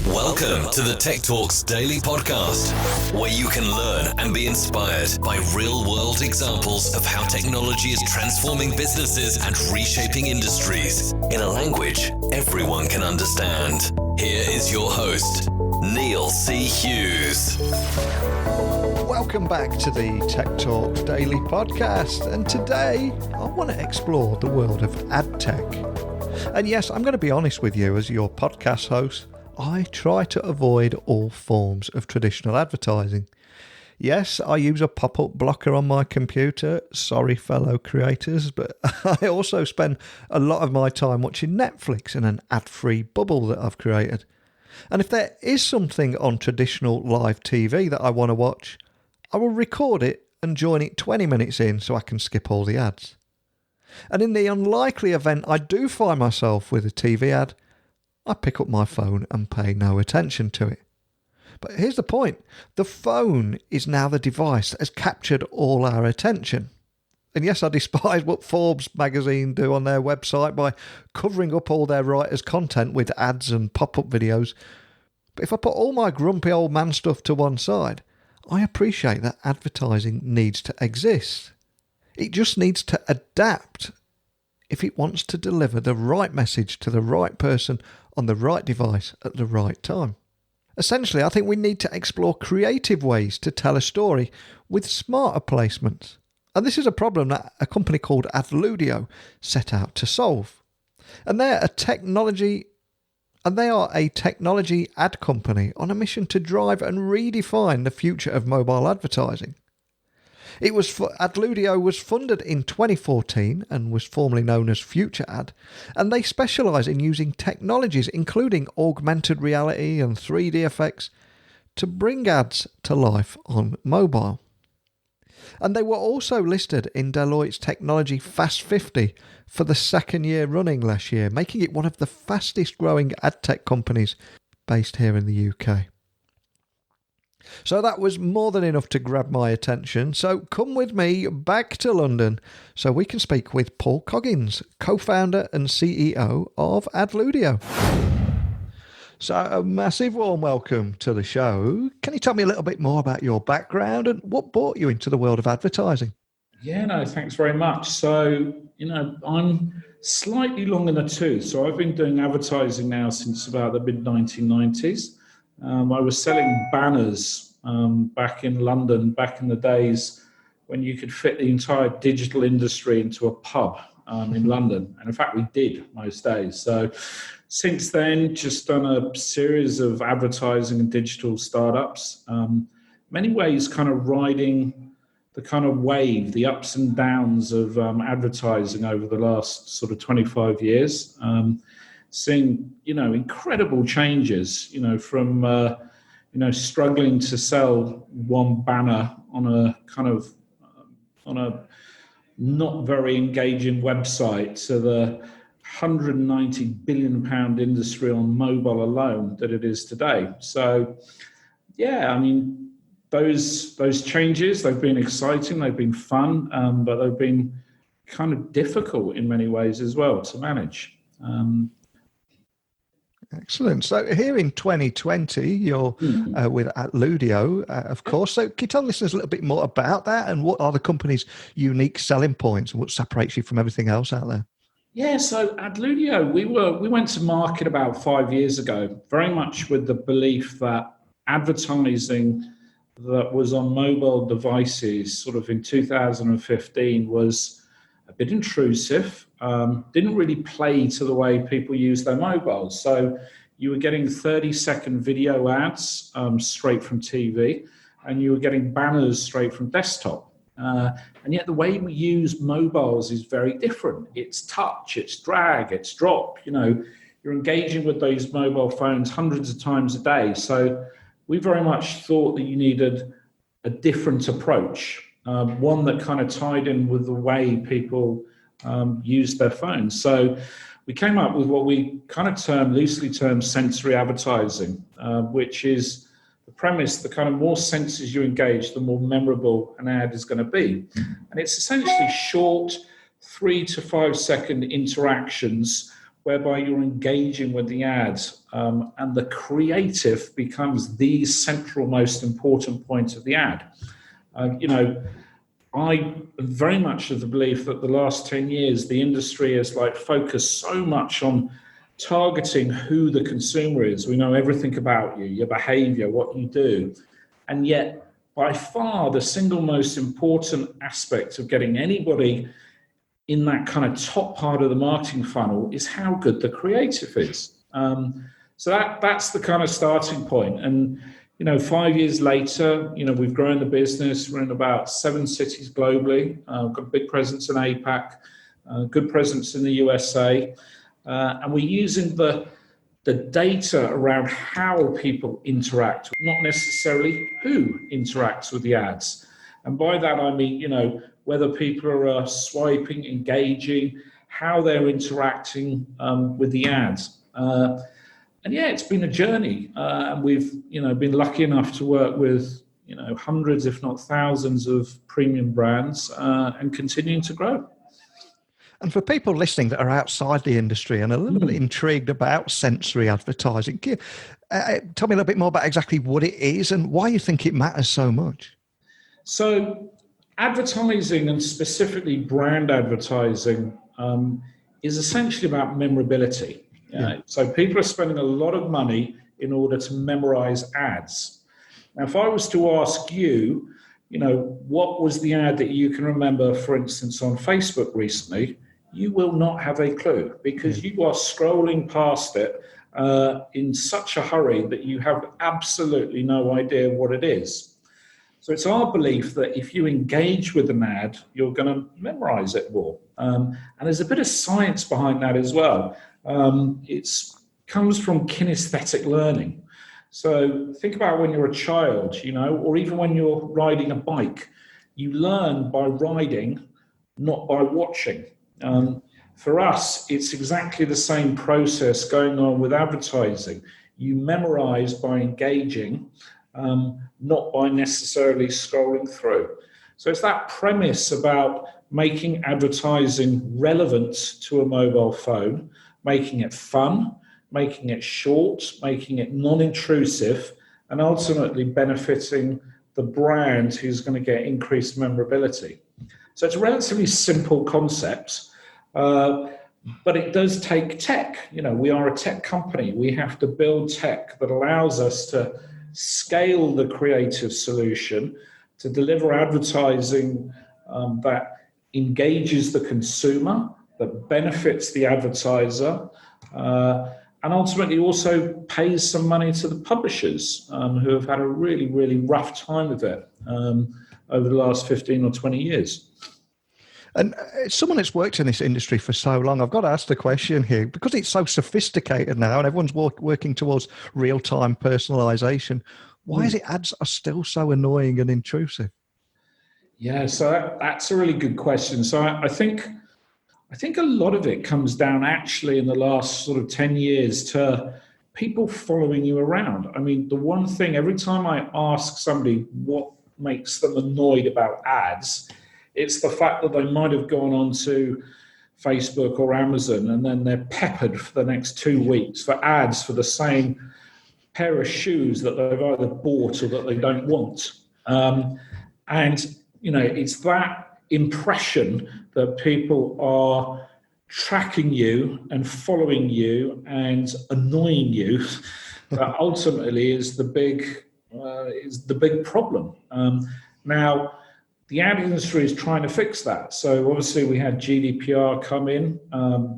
Welcome to the Tech Talks Daily Podcast, where you can learn and be inspired by real-world examples of how technology is transforming businesses and reshaping industries in a language everyone can understand. Here is your host, Neil C. Hughes. Welcome back to the Tech Talks Daily Podcast, and today I want to explore the world of ad tech. And yes, I'm going to be honest with you, as your podcast host, I try to avoid all forms of traditional advertising. Yes, I use a pop-up blocker on my computer, sorry fellow creators, but I also spend a lot of my time watching Netflix in an ad-free bubble that I've created. And if there is something on traditional live TV that I want to watch, I will record it and join it 20 minutes in so I can skip all the ads. And in the unlikely event I do find myself with a TV ad, I pick up my phone and pay no attention to it. But here's the point. The phone is now the device that has captured all our attention. And yes, I despise what Forbes magazine do on their website by covering up all their writers' content with ads and pop-up videos. But if I put all my grumpy old man stuff to one side, I appreciate that advertising needs to exist. It just needs to adapt if it wants to deliver the right message to the right person on the right device at the right time. Essentially, I think we need to explore creative ways to tell a story with smarter placements. And this is a problem that a company called Adludio set out to solve. And they are a technology ad company on a mission to drive and redefine the future of mobile advertising. Adludio was funded in 2014 and was formerly known as Future Ad, and they specialise in using technologies including augmented reality and 3D effects to bring ads to life on mobile. And they were also listed in Deloitte's Technology Fast 50 for the second year running last year, making it one of the fastest growing ad tech companies based here in the UK. So that was more than enough to grab my attention. So come with me back to London so we can speak with Paul Coggins, co-founder and CEO of Adludio. So a massive warm welcome to the show. Can you tell me a little bit more about your background and what brought you into the world of advertising? Yeah, no, thanks very much. So, I'm slightly long in the tooth. So I've been doing advertising now since about the mid-1990s. I was selling banners back in London, back in the days when you could fit the entire digital industry into a pub in London. And in fact, we did most days. So since then, just done a series of advertising and digital startups, many ways kind of riding the kind of wave, the ups and downs of advertising over the last sort of 25 years. Seeing, incredible changes, from, struggling to sell one banner on a not very engaging website to the £190 billion industry on mobile alone that it is today. So, those changes, they've been exciting, they've been fun, but they've been kind of difficult in many ways as well to manage. Excellent. So here in 2020, you're with Adludio, of course. So can you tell listeners a little bit more about that and what are the company's unique selling points and what separates you from everything else out there? Yeah, so Adludio, we went to market about 5 years ago, very much with the belief that advertising that was on mobile devices sort of in 2015 was a bit intrusive, didn't really play to the way people use their mobiles. So you were getting 30-second video ads straight from TV, and you were getting banners straight from desktop. And yet the way we use mobiles is very different. It's touch, it's drag, it's drop. You're engaging with those mobile phones hundreds of times a day. So we very much thought that you needed a different approach. One that kind of tied in with the way people use their phones. So we came up with what we kind of loosely term sensory advertising, which is the premise, the kind of more senses you engage, the more memorable an ad is going to be. And it's essentially short 3 to 5 second interactions whereby you're engaging with the ads, and the creative becomes the central, most important point of the ad. I very much of the belief that the last 10 years, the industry has focused so much on targeting who the consumer is. We know everything about you, your behavior, what you do. And yet, by far, the single most important aspect of getting anybody in that kind of top part of the marketing funnel is how good the creative is. So that's the kind of starting point. And 5 years later, we've grown the business. We're in about 7 cities globally. We've got a big presence in APAC, good presence in the USA. And we're using the data around how people interact, not necessarily who interacts with the ads. And by that, I mean, whether people are swiping, engaging, how they're interacting with the ads. And yeah, it's been a journey. And we've, been lucky enough to work with, hundreds, if not thousands of premium brands and continuing to grow. And for people listening that are outside the industry and a little bit intrigued about sensory advertising, can you, tell me a little bit more about exactly what it is and why you think it matters so much? So advertising, and specifically brand advertising, is essentially about memorability. So people are spending a lot of money in order to memorize ads. Now, if I was to ask you, what was the ad that you can remember, for instance, on Facebook recently, you will not have a clue, because you are scrolling past it in such a hurry that you have absolutely no idea what it is. So it's our belief that if you engage with an ad, you're going to memorize it more. And there's a bit of science behind that as well. It comes from kinesthetic learning. So think about when you're a child, or even when you're riding a bike. You learn by riding, not by watching. For us, it's exactly the same process going on with advertising. You memorize by engaging, not by necessarily scrolling through. So it's that premise about making advertising relevant to a mobile phone, making it fun, making it short, making it non-intrusive, and ultimately benefiting the brand who's going to get increased memorability. So it's a relatively simple concept, but it does take tech. We are a tech company. We have to build tech that allows us to scale the creative solution to deliver advertising that engages the consumer, that benefits the advertiser, and ultimately also pays some money to the publishers who have had a really, really rough time of it over the last 15 or 20 years. And as someone that's worked in this industry for so long, I've got to ask the question here, because it's so sophisticated now and everyone's working towards real-time personalization, why is it ads are still so annoying and intrusive? Yeah, so that's a really good question. So I think a lot of it comes down actually in the last sort of 10 years to people following you around. I mean, the one thing, every time I ask somebody what makes them annoyed about ads, it's the fact that they might have gone on to Facebook or Amazon and then they're peppered for the next 2 weeks for ads for the same pair of shoes that they've either bought or that they don't want. And, it's that impression that people are tracking you and following you and annoying you that ultimately is the big problem. Now, the ad industry is trying to fix that. So obviously we had GDPR come in.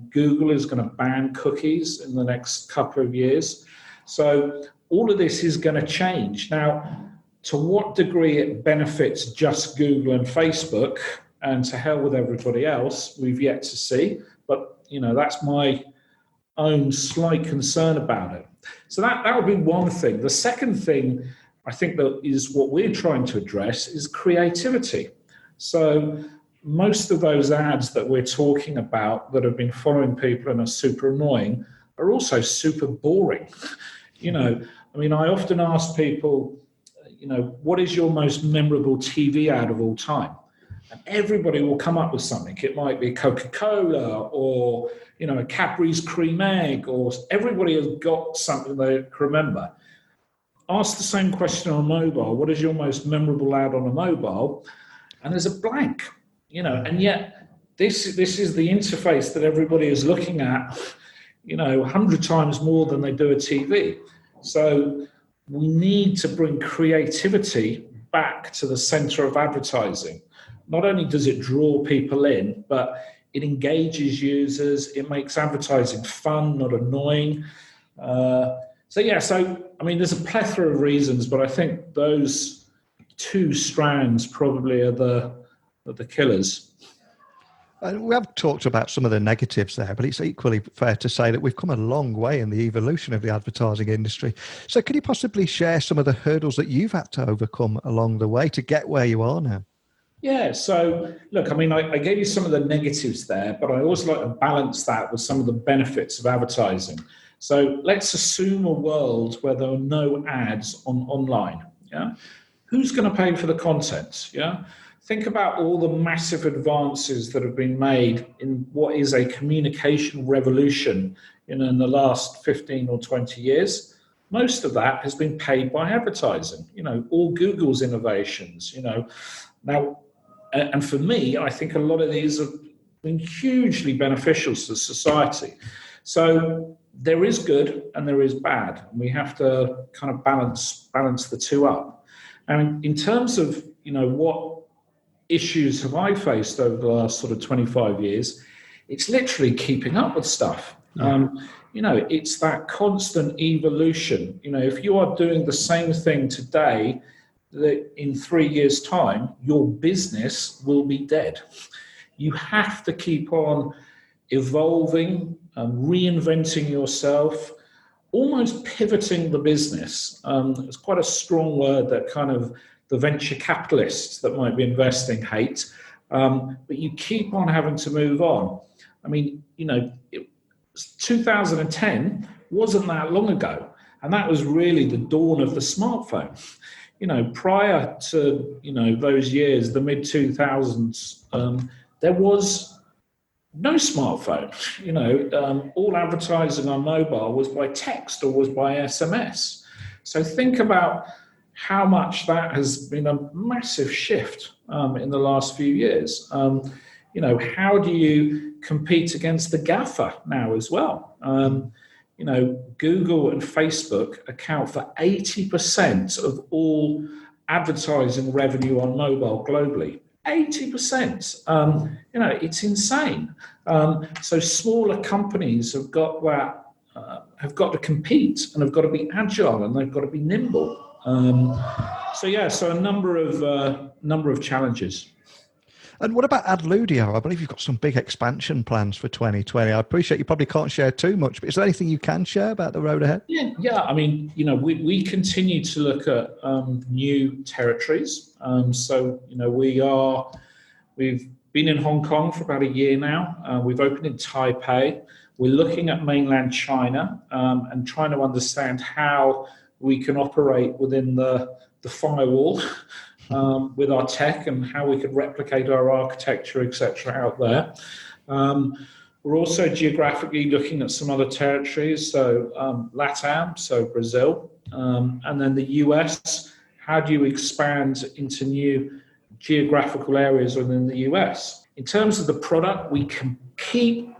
Google is going to ban cookies in the next couple of years. So all of this is going to change. Now, to what degree it benefits just Google and Facebook, and to hell with everybody else, we've yet to see. But, that's my own slight concern about it. So that would be one thing. The second thing I think that is what we're trying to address is creativity. So most of those ads that we're talking about that have been following people and are super annoying are also super boring. I often ask people, what is your most memorable TV ad of all time? and everybody will come up with something. It might be Coca-Cola or, a Cadbury's cream egg, or everybody has got something they can remember. Ask the same question on mobile. What is your most memorable ad on a mobile? And there's a blank, and yet this is the interface that everybody is looking at, 100 times more than they do a TV. So we need to bring creativity back to the center of advertising. Not only does it draw people in, but it engages users. It makes advertising fun, not annoying. There's a plethora of reasons, but I think those two strands probably are the killers. We have talked about some of the negatives there, but it's equally fair to say that we've come a long way in the evolution of the advertising industry. So could you possibly share some of the hurdles that you've had to overcome along the way to get where you are now? Yeah, so look, I gave you some of the negatives there, but I also like to balance that with some of the benefits of advertising. So let's assume a world where there are no ads online. Yeah, who's going to pay for the content? Yeah. Think about all the massive advances that have been made in what is a communication revolution in the last 15 or 20 years. Most of that has been paid by advertising, all Google's innovations, Now, and for me, I think a lot of these have been hugely beneficial to society. So there is good and there is bad. And we have to kind of balance the two up. And in terms of, what issues have I faced over the last sort of 25 years, it's literally keeping up with stuff. Yeah. It's that constant evolution. If you are doing the same thing today, that in 3 years' time, your business will be dead. You have to keep on evolving and reinventing yourself, almost pivoting the business. It's quite a strong word that kind of the venture capitalists that might be investing hate, but you keep on having to move on. 2010 wasn't that long ago, and that was really the dawn of the smartphone. Prior to, those years, the mid-2000s, there was no smartphone. All advertising on mobile was by text or was by SMS. So think about how much that has been a massive shift in the last few years. How do you compete against the GAFA now as well? Google and Facebook account for 80% of all advertising revenue on mobile globally. 80%. It's insane. So smaller companies have got to compete and have got to be agile and they've got to be nimble. So a number of challenges. And what about Adludio? I believe you've got some big expansion plans for 2020. I appreciate you probably can't share too much, but is there anything you can share about the road ahead? Yeah. We continue to look at new territories. We've been in Hong Kong for about a year now. We've opened in Taipei. We're looking at mainland China and trying to understand how we can operate within the firewall with our tech and how we could replicate our architecture, etc., out there. We're also geographically looking at some other territories, so LATAM, so Brazil, and then the US. How do you expand into new geographical areas within the US? In terms of the product, we can keep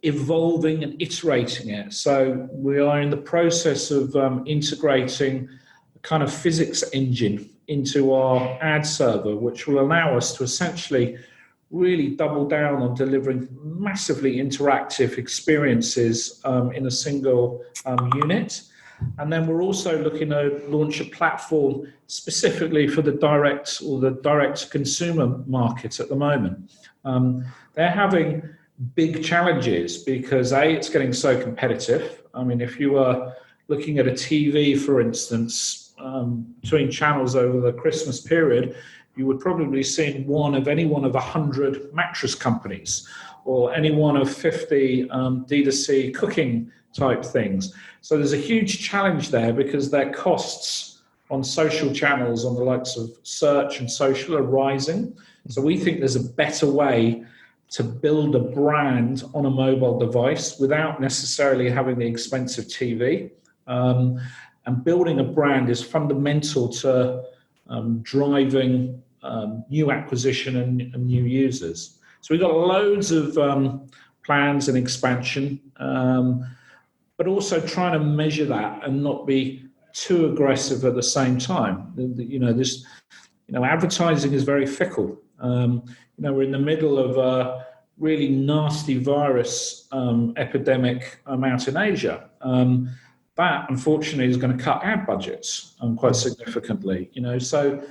evolving and iterating it. So we are in the process of integrating a kind of physics engine into our ad server, which will allow us to essentially really double down on delivering massively interactive experiences in a single unit. And then we're also looking to launch a platform specifically for the direct consumer market at the moment. They're having big challenges because it's getting so competitive. If you were looking at a TV, for instance, between channels over the Christmas period, you would probably see any one of 100 mattress companies or any one of 50 D2C cooking type things. So there's a huge challenge there because their costs on social channels, on the likes of search and social, are rising. So we think there's a better way to build a brand on a mobile device without necessarily having the expensive TV. And building a brand is fundamental to driving new acquisition and new users. So we've got loads of plans and expansion, but also trying to measure that and not be too aggressive at the same time. Advertising is very fickle. We're in the middle of a really nasty virus epidemic out in Asia. That, unfortunately, is going to cut ad budgets quite significantly. So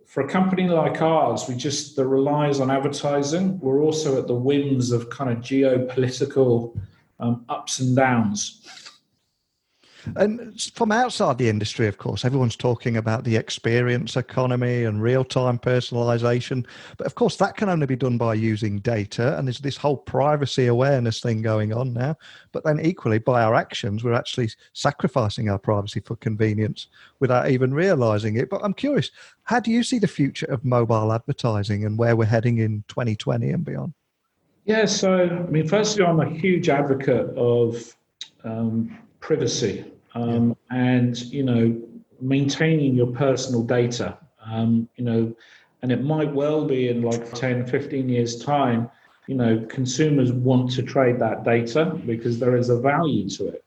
for a company like ours, that relies on advertising, we're also at the whims of kind of geopolitical ups and downs. And from outside the industry, of course, everyone's talking about the experience economy and real-time personalization. But of course, that can only be done by using data. And there's this whole privacy awareness thing going on now. But then equally, by our actions, we're actually sacrificing our privacy for convenience without even realizing it. But I'm curious, how do you see the future of mobile advertising and where we're heading in 2020 and beyond? Yeah, so, firstly, I'm a huge advocate of privacy. And maintaining your personal data, and it might well be in like 10, 15 years time, consumers want to trade that data because there is a value to it.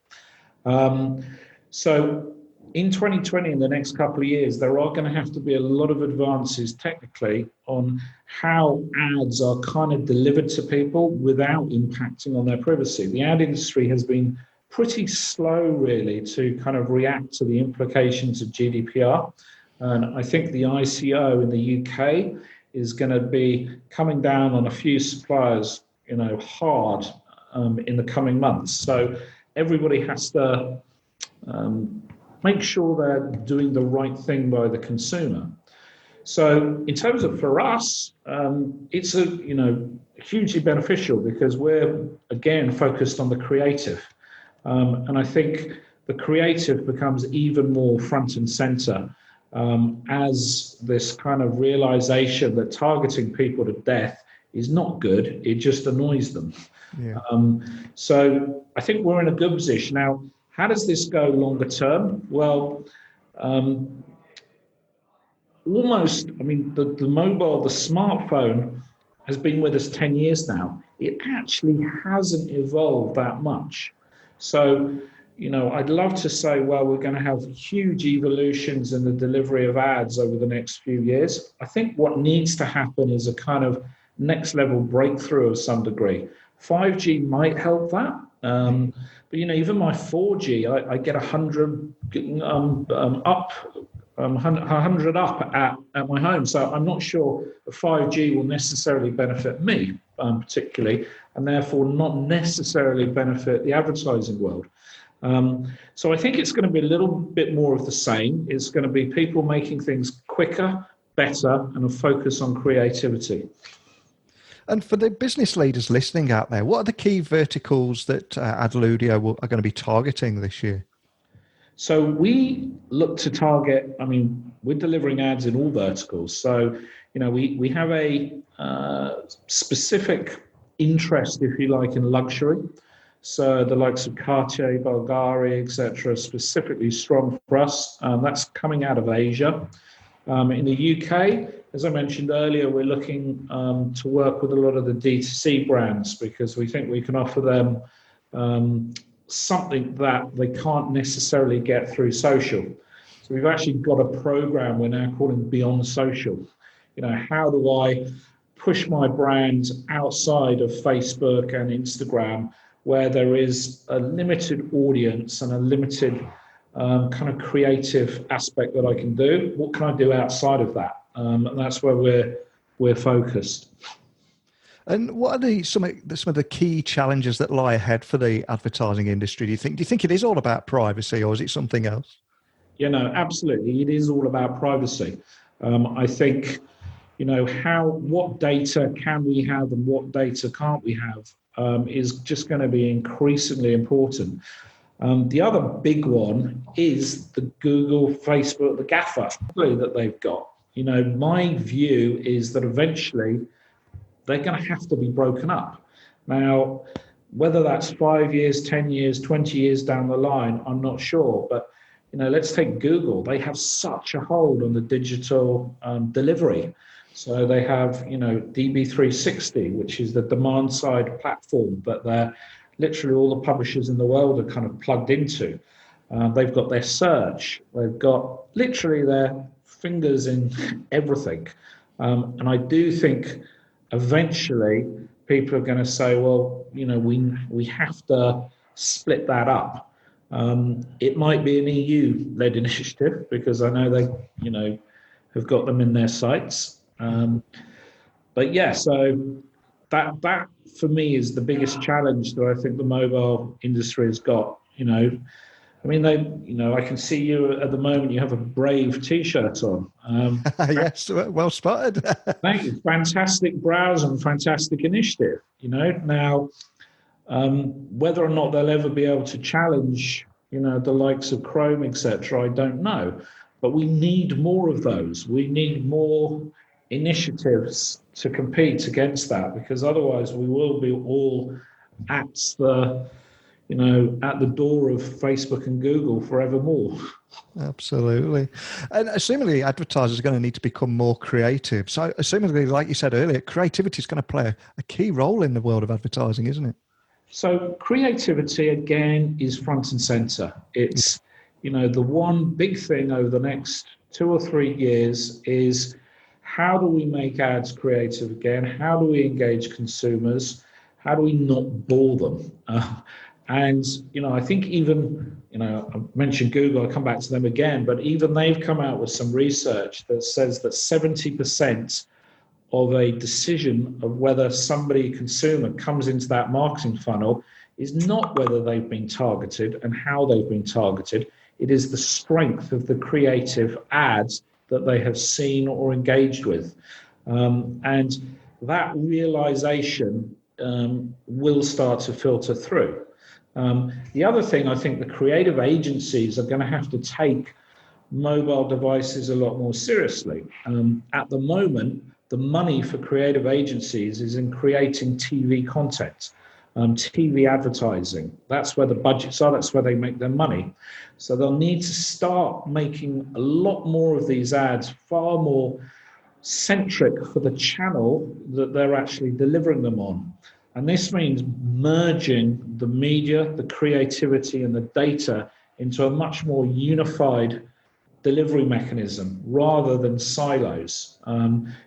So in 2020, in the next couple of years, there are going to have to be a lot of advances technically on how ads are kind of delivered to people without impacting on their privacy. The ad industry has been pretty slow, really, to kind of react to the implications of GDPR. And I think the ICO in the UK is going to be coming down on a few suppliers, hard in the coming months. So everybody has to make sure they're doing the right thing by the consumer. So in terms of for us, it's hugely beneficial because we're, again, focused on the creative. And I think the creative becomes even more front and center as this kind of realization that targeting people to death is not good. It just annoys them. Yeah. So I think we're in a good position. Now, how does this go longer term? Well, the smartphone has been with us 10 years now. It actually hasn't evolved that much. So, I'd love to say, well, we're going to have huge evolutions in the delivery of ads over the next few years. I think what needs to happen is a kind of next level breakthrough of some degree. 5G might help that. But, even my 4G, I get 100 up at my home. So I'm not sure the 5G will necessarily benefit me particularly, and therefore not necessarily benefit the advertising world. So I think it's going to be a little bit more of the same. It's going to be people making things quicker, better, and a focus on creativity. And for the business leaders listening out there, what are the key verticals that Adludio are going to be targeting this year? So we look to target, we're delivering ads in all verticals. So, we have a specific interest, if you like, in luxury. So the likes of Cartier, Bulgari, etc., specifically strong for us. That's coming out of Asia. In the UK, as I mentioned earlier, we're looking to work with a lot of the D2C brands because we think we can offer them something that they can't necessarily get through social. So we've actually got a program we're now calling Beyond Social. How do I push my brand outside of Facebook and Instagram where there is a limited audience and a limited kind of creative aspect that I can do? What can I do outside of that? And that's where we're focused. And what are some of the key challenges that lie ahead for the advertising industry, do you think? Do you think it is all about privacy or is it something else? Absolutely. It is all about privacy. I think, what data can we have and what data can't we have is just going to be increasingly important. The other big one is the Google, Facebook, the GAFA that they've got. My view is that eventually they're going to have to be broken up. Now, whether that's 5 years, 10 years, 20 years down the line, I'm not sure. But, let's take Google. They have such a hold on the digital delivery. So they have, DB360, which is the demand side platform that they're literally all the publishers in the world are kind of plugged into. They've got their search. They've got literally their fingers in everything. And I do think eventually people are going to say, well, we have to split that up. It might be an EU-led initiative because I know they, have got them in their sights. But yeah, so that for me is the biggest challenge that I think the mobile industry has got. I can see you at the moment. You have a Brave T-shirt on. Yes, well spotted. Thank you. Fantastic browser and fantastic initiative. Now, whether or not they'll ever be able to challenge, the likes of Chrome, etc., I don't know. But we need more of those. We need more initiatives to compete against that, because otherwise we will be all at the door of Facebook and Google forevermore. Absolutely. And assumingly advertisers are going to need to become more creative. So assumingly, like you said earlier, creativity is going to play a key role in the world of advertising, isn't it? So creativity, again, is front and center. It's, the one big thing over the next 2 or 3 years is how do we make ads creative again? How do we engage consumers? How do we not bore them? And, I think even, I mentioned Google, I'll come back to them again, but even they've come out with some research that says that 70% of a decision of whether somebody, consumer, comes into that marketing funnel is not whether they've been targeted and how they've been targeted. It is the strength of the creative ads that they have seen or engaged with. And that realization will start to filter through. The other thing, I think the creative agencies are going to have to take mobile devices a lot more seriously. At the moment, the money for creative agencies is in creating TV content, TV advertising. That's where the budgets are, that's where they make their money. So they'll need to start making a lot more of these ads far more centric for the channel that they're actually delivering them on. And this means merging the media, the creativity, and the data into a much more unified delivery mechanism rather than silos.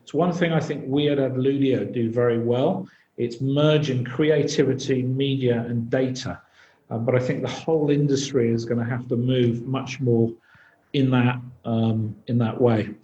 It's one thing I think we at Adludio do very well. It's merging creativity, media, and data. But I think the whole industry is going to have to move much more in that way.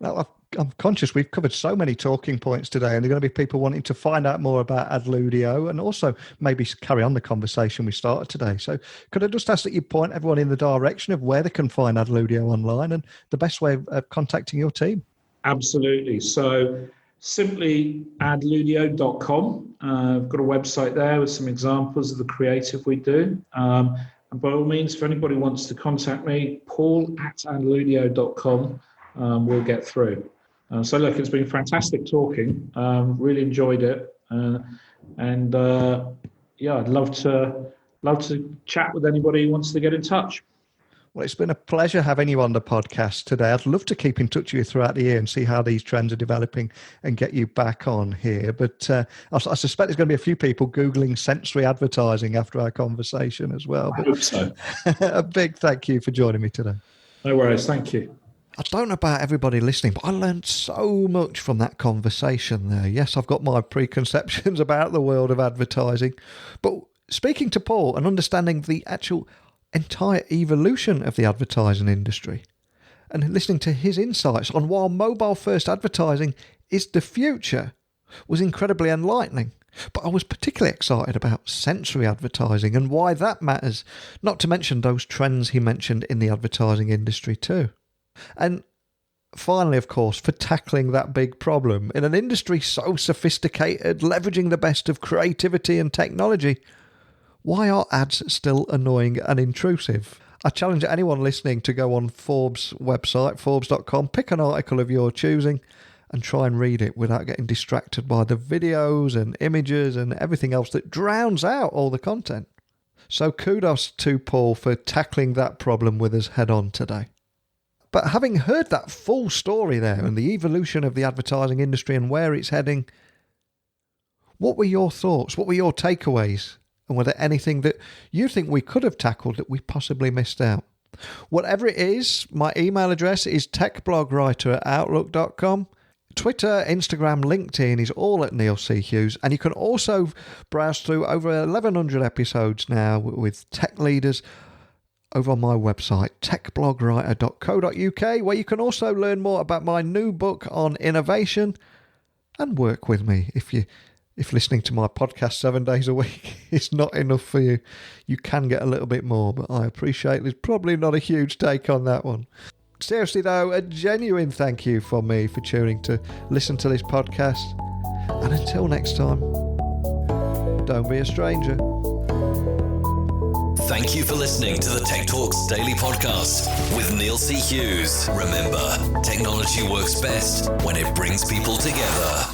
Now, I'm conscious we've covered so many talking points today, and there are going to be people wanting to find out more about Adludio and also maybe carry on the conversation we started today. So could I just ask that you point everyone in the direction of where they can find Adludio online and the best way of contacting your team? Absolutely. So simply adludio.com. I've got a website there with some examples of the creative we do. And by all means, if anybody wants to contact me, paul@adludio.com, we'll get through. So look, it's been fantastic talking. Really enjoyed it, and I'd love to chat with anybody who wants to get in touch. Well, it's been a pleasure having you on the podcast today. I'd love to keep in touch with you throughout the year and see how these trends are developing and get you back on here. But I suspect there's going to be a few people Googling sensory advertising after our conversation as well. I hope so. A big thank you for joining me today. No worries. Thank you. I don't know about everybody listening, but I learned so much from that conversation there. Yes, I've got my preconceptions about the world of advertising, but speaking to Paul and understanding the actual entire evolution of the advertising industry and listening to his insights on why mobile-first advertising is the future was incredibly enlightening. But I was particularly excited about sensory advertising and why that matters, not to mention those trends he mentioned in the advertising industry too. And finally, of course, for tackling that big problem in an industry so sophisticated, leveraging the best of creativity and technology, Why are ads still annoying and intrusive? I challenge anyone listening to go on Forbes' website, Forbes.com, pick an article of your choosing and try and read it without getting distracted by the videos and images and everything else that drowns out all the content. So kudos to Paul for tackling that problem with us head on today. But having heard that full story there and the evolution of the advertising industry and where it's heading, what were your thoughts? What were your takeaways? And were there anything that you think we could have tackled that we possibly missed out? Whatever it is, my email address is techblogwriter@outlook.com. Twitter, Instagram, LinkedIn is all at Neil C. Hughes. And you can also browse through over 1,100 episodes now with tech leaders over on my website, techblogwriter.co.uk, where you can also learn more about my new book on innovation and work with me. If listening to my podcast 7 days a week is not enough for you, you can get a little bit more, but I appreciate there's probably not a huge take on that one. Seriously though, a genuine thank you from me for tuning to listen to this podcast. And until next time, don't be a stranger. Thank you for listening to the Tech Talks Daily Podcast with Neil C. Hughes. Remember, technology works best when it brings people together.